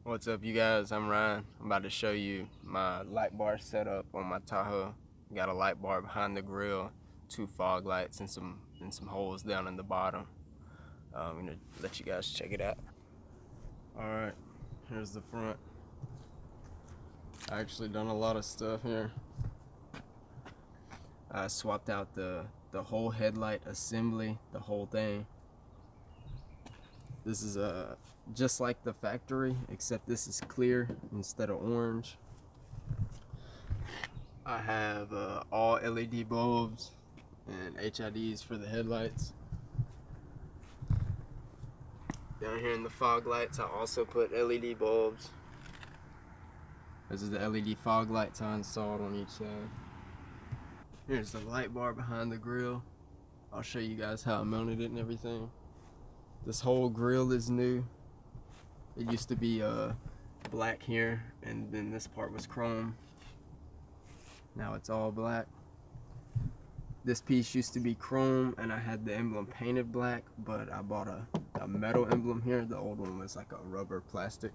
What's up, you guys? I'm Ryan. I'm about to show you my light bar setup on my Tahoe. Got a light bar behind the grill, 2 fog lights, and some holes down in the bottom. I'm gonna let you guys check it out. All right, here's the front. I actually done a lot of stuff here. I swapped out the whole headlight assembly, the whole thing. This is just like the factory, except this is clear instead of orange. I have all LED bulbs and HIDs for the headlights. Down here in the fog lights, I also put LED bulbs. This is the LED fog lights I installed on each side. Here's the light bar behind the grill. I'll show you guys how I mounted it and everything. This whole grill is new. It used to be black here, and then this part was chrome. Now it's all black. This piece used to be chrome, and I had the emblem painted black, but I bought a metal emblem here. The old one was like a rubber plastic.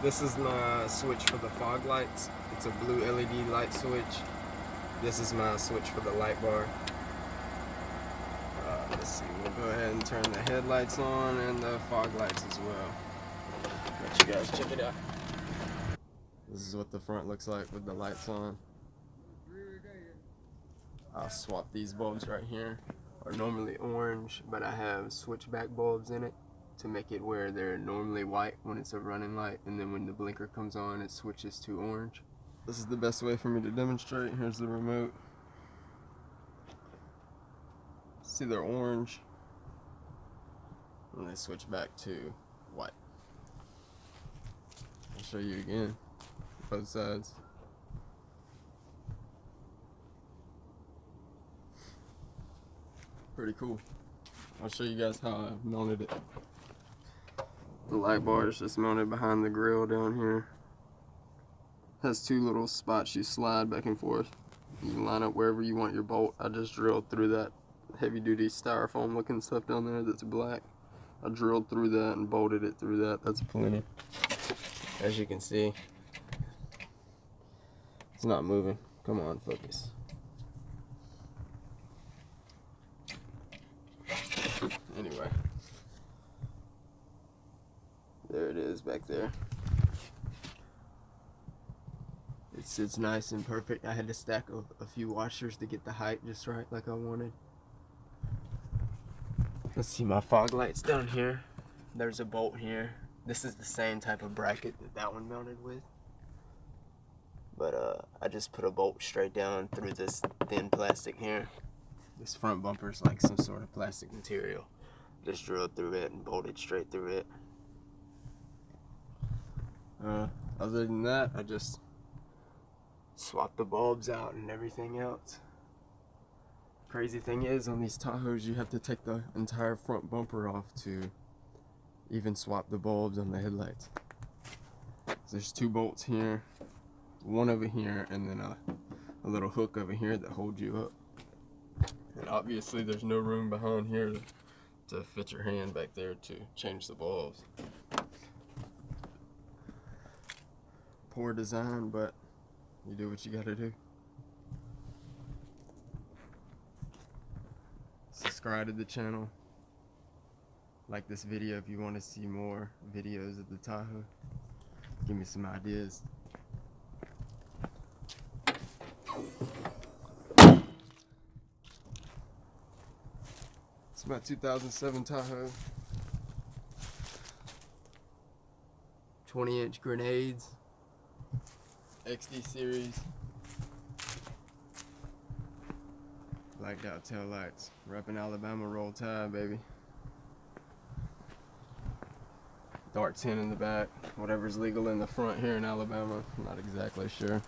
This is my switch for the fog lights. It's a blue LED light switch. This is my switch for the light bar. Let's see, we'll go ahead and turn the headlights on and the fog lights as well. Let you guys check it out. This is what the front looks like with the lights on. I'll swap these bulbs right here. Are normally orange, but I have switchback bulbs in it to make it where they're normally white when it's a running light, and then when the blinker comes on it switches to orange. This is the best way for me to demonstrate. Here's the remote. See, they're orange and they switch back to white. I'll show you again, both sides. Pretty cool. I'll show you guys how I mounted it. The light bar is just mounted behind the grill down here. Has 2 little spots you slide back and forth. You can line up wherever you want your bolt. I just drilled through that heavy duty styrofoam looking stuff down there that's black. I drilled through that and bolted it through that. That's plenty. As you can see, it's not moving. Come on, focus. Anyway, there it is back there. It sits nice and perfect. I had to stack a few washers to get the height just right like I wanted. Let's see my fog lights down here. There's a bolt here. This is the same type of bracket that one mounted with. But I just put a bolt straight down through this thin plastic here. This front bumper is like some sort of plastic material. Just drilled through it and bolted straight through it. Other than that, I just swapped the bulbs out and everything else. Crazy thing is, on these Tahoes, you have to take the entire front bumper off to even swap the bulbs on the headlights. So there's 2 bolts here, one over here, and then a little hook over here that holds you up. And obviously there's no room behind here to fit your hand back there to change the bulbs. Poor design, but you do what you gotta do. Subscribe to the channel. Like this video if you want to see more videos of the Tahoe. Give me some ideas. It's my 2007 Tahoe. 20-inch grenades. XD series. Blacked out tail lights. Reppin' Alabama, roll tide, baby. Dark 10 in the back. Whatever's legal in the front here in Alabama. I'm not exactly sure.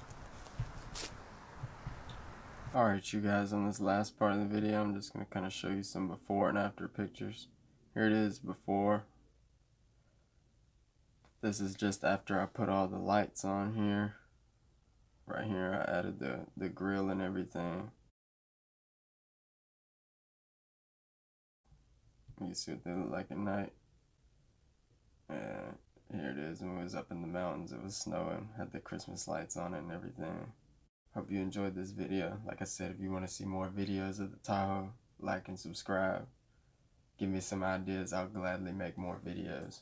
Alright, you guys, on this last part of the video, I'm just going to kind of show you some before and after pictures. Here it is before. This is just after I put all the lights on here. Right here, I added the grill and everything. You can see what they look like at night. And here it is when we was up in the mountains. It was snowing, had the Christmas lights on it and everything. Hope you enjoyed this video. Like I said, if you want to see more videos of the Tahoe, like and subscribe. Give me some ideas, I'll gladly make more videos.